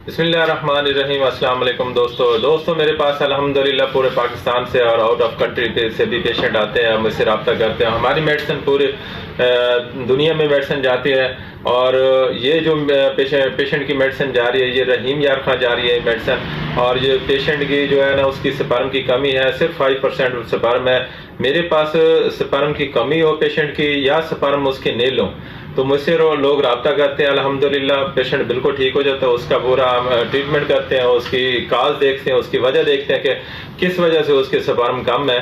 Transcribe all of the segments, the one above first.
بسم اللہ الرحمن الرحیم۔ السلام علیکم دوستو میرے پاس الحمدللہ پورے پاکستان سے اور آؤٹ آف کنٹری سے بھی پیشنٹ آتے ہیں، مجھ سے رابطہ کرتے ہیں۔ ہماری میڈیسن پورے دنیا میں میڈیسن جاتی ہے، اور یہ جو پیشنٹ کی میڈیسن جا رہی ہے یہ رحیم یار خان جا رہی ہے میڈیسن، اور یہ پیشنٹ کی جو ہے نا اس کی سپرم کی کمی ہے، صرف 5% سپرم ہے۔ میرے پاس سپرم کی کمی ہو پیشنٹ کی یا سپرم اس کے نیل ہو تو مجھ سے لوگ رابطہ کرتے ہیں، الحمدللہ پیشنٹ بالکل ٹھیک ہو جاتا ہے، اس کا پورا ٹریٹمنٹ کرتے ہیں، اس کی کاز دیکھتے ہیں، اس کی وجہ دیکھتے ہیں کہ کس وجہ سے اس کے سپرم کم ہے۔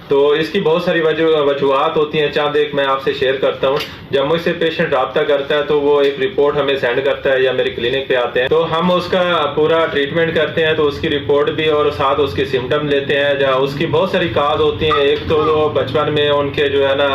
تو اس کی بہت ساری وجوہات ہوتی ہیں، چاند ایک میں آپ سے شیئر کرتا ہوں۔ جب مجھ سے پیشنٹ رابطہ کرتا ہے تو وہ ایک رپورٹ ہمیں سینڈ کرتا ہے یا میری کلینک پہ آتے ہیں تو ہم اس کا پورا ٹریٹمنٹ کرتے ہیں، تو اس کی رپورٹ بھی اور ساتھ اس کے سمٹم لیتے ہیں۔ جہاں اس کی بہت ساری کاز ہوتی ہیں، ایک تو وہ بچپن میں ان کے جو ہے نا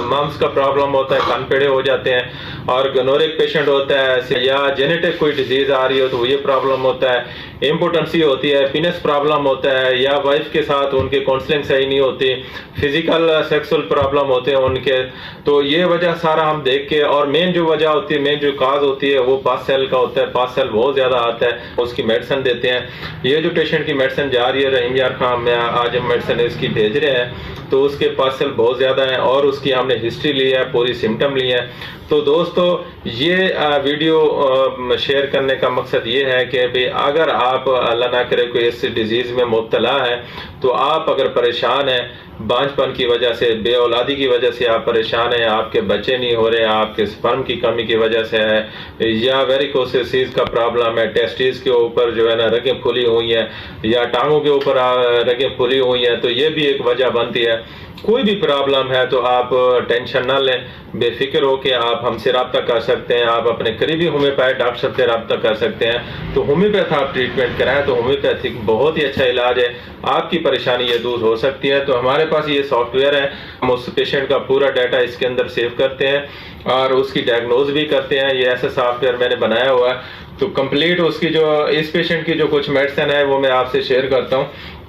ممس کا پرابلم ہوتا ہے، کان پیڑے ہو جاتے ہیں، اور گنورک پیشنٹ ہوتا ہے، یا جینیٹک کوئی ڈیزیز آ رہی ہو تو یہ پرابلم ہوتا ہے، امپوٹنسی ہوتی ہے، پینس پرابلم ہوتا ہے، یا وائف کے ساتھ ان کی کاؤنسلنگ صحیح نہیں ہوتی، فزیکل سیکسول پرابلم ہوتے ہیں ان کے۔ تو یہ وجہ سارا ہم دیکھ کے، اور مین جو وجہ ہوتی ہے، مین جو کاز ہوتی ہے وہ پاس سیل کا ہوتا ہے، پاس سیل بہت زیادہ آتا ہے، اس کی میڈیسن دیتے ہیں۔ یہ جو پیشنٹ کی میڈیسن جا رہی ہے رحیم یار خان میں، آج ہم میڈیسن اس کی بھیج رہے ہیں، تو اس کے پاس سیل بہت زیادہ ہیں، اور اس کی ہم نے ہسٹری لی ہے، پوری سمٹم لی ہے۔ تو دوستو یہ ویڈیو شیئر کرنے کا مقصد یہ ہے کہ اگر آپ اللہ نہ کرے کوئی اس ڈیزیز میں مبتلا ہے، تو آپ اگر پریشان ہیں، بانجھ پن کی وجہ سے، بے اولادی کی وجہ سے آپ پریشان ہیں، آپ کے بچے نہیں ہو رہے، آپ کے سپرم کی کمی کی وجہ سے ہے، یا ویریکوسیس کا پرابلم ہے، ٹیسٹیز کے اوپر جو ہے نا رگیں پھلی ہوئی ہیں، یا ٹانگوں کے اوپر رگیں پھلی ہوئی ہیں، تو یہ بھی ایک وجہ بنتی ہے۔ کوئی بھی پرابلم ہے تو آپ ٹینشن نہ لیں، بے فکر ہو کے آپ ہم سے رابطہ کر سکتے ہیں، آپ اپنے قریبی ہومیوپیتھ ڈاکٹر سے رابطہ کر سکتے ہیں۔ تو ہومیوپیتھ آپ ٹریٹمنٹ کرائیں تو ہومیوپیتھک بہت ہی اچھا علاج ہے، آپ کی پریشانی یہ دور ہو سکتی ہے۔ تو ہمارے پاس یہ سافٹ ویئر ہے، ہم اس پیشنٹ کا پورا ڈیٹا اس کے اندر سیو کرتے ہیں اور اس کی ڈائگنوز بھی کرتے ہیں۔ یہ ایسا سافٹ ویئر میں نے بنایا ہوا ہے، تو کمپلیٹ اس کی جو اس پیشنٹ کی جو کچھ میڈیسن ہے وہ میں آپ سے شیئر کرتا ہوں۔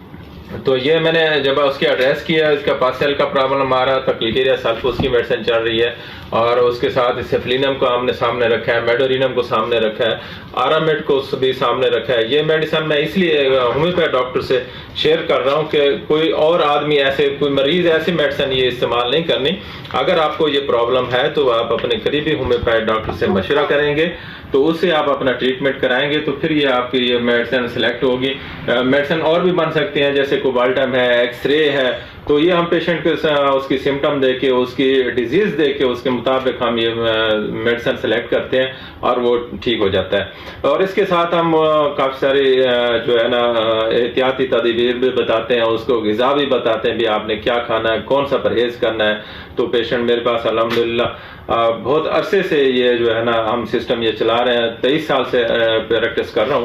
تو یہ میں نے جب اس کی ایڈریس کیا، اس کا پاسل کا پرابلم آ رہا تھا، کلیٹیریا سلف اس کی میڈیسن چل رہی ہے، اور اس کے ساتھ سیفلینم کو ہم نے سامنے رکھا ہے، میڈورینم کو سامنے رکھا ہے، آرامٹ کو بھی سامنے رکھا ہے۔ یہ میڈیسن میں اس لیے ہومیوپیتھ ڈاکٹر سے شیئر کر رہا ہوں کہ کوئی اور آدمی ایسے، کوئی مریض ایسی میڈیسن یہ استعمال نہیں کرنی۔ اگر آپ کو یہ پرابلم ہے تو آپ اپنے قریبی ہومیوپیتھ ڈاکٹر سے مشورہ کریں گے، تو اس سے آپ اپنا ٹریٹمنٹ کرائیں گے، تو پھر یہ آپ کی یہ میڈیسن سلیکٹ ہوگی۔ میڈیسن اور بھی بن سکتی ہیں، جیسے کوبالٹم ہے، ایکس رے ہے، تو یہ ہم پیشنٹ کے اس کی سمٹم دے کے، اس کی ڈیزیز دے کے، اس کے مطابق ہم یہ میڈیسن سلیکٹ کرتے ہیں اور وہ ٹھیک ہو جاتا ہے۔ اور اس کے ساتھ ہم کافی ساری جو ہے نا احتیاطی تدابیر بھی بتاتے ہیں، اس کو غذا بھی بتاتے ہیں بھی آپ نے کیا کھانا ہے، کون سا پرہیز کرنا ہے۔ تو پیشنٹ میرے پاس الحمدللہ بہت عرصے سے یہ جو ہے نا ہم سسٹم یہ چلا رہے ہیں، 23 سال سے پریکٹس کر رہا ہوں،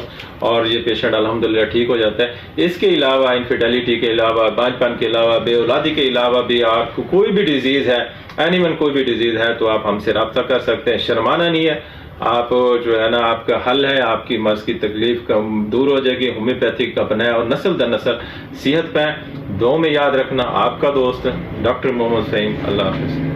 اور یہ پیشنٹ الحمدللہ ٹھیک ہو جاتا ہے۔ اس کے علاوہ انفیڈیلٹی کے علاوہ، بانجھ پن کے علاوہ، بے اولادی کے علاوہ بھی آپ کو کوئی بھی ڈیزیز ہے، اینیمل کوئی بھی ڈیزیز ہے، تو آپ ہم سے رابطہ کر سکتے ہیں، شرمانا نہیں ہے۔ آپ جو ہے نا آپ کا حل ہے، آپ کی مرض کی تکلیف دور ہو جائے گی، ہومیوپیتھک اپنائیں اور نسل در نسل صحت پائیں۔ دعاؤں میں یاد رکھنا، آپ کا دوست ڈاکٹر محمد فہیم۔ اللہ حافظ۔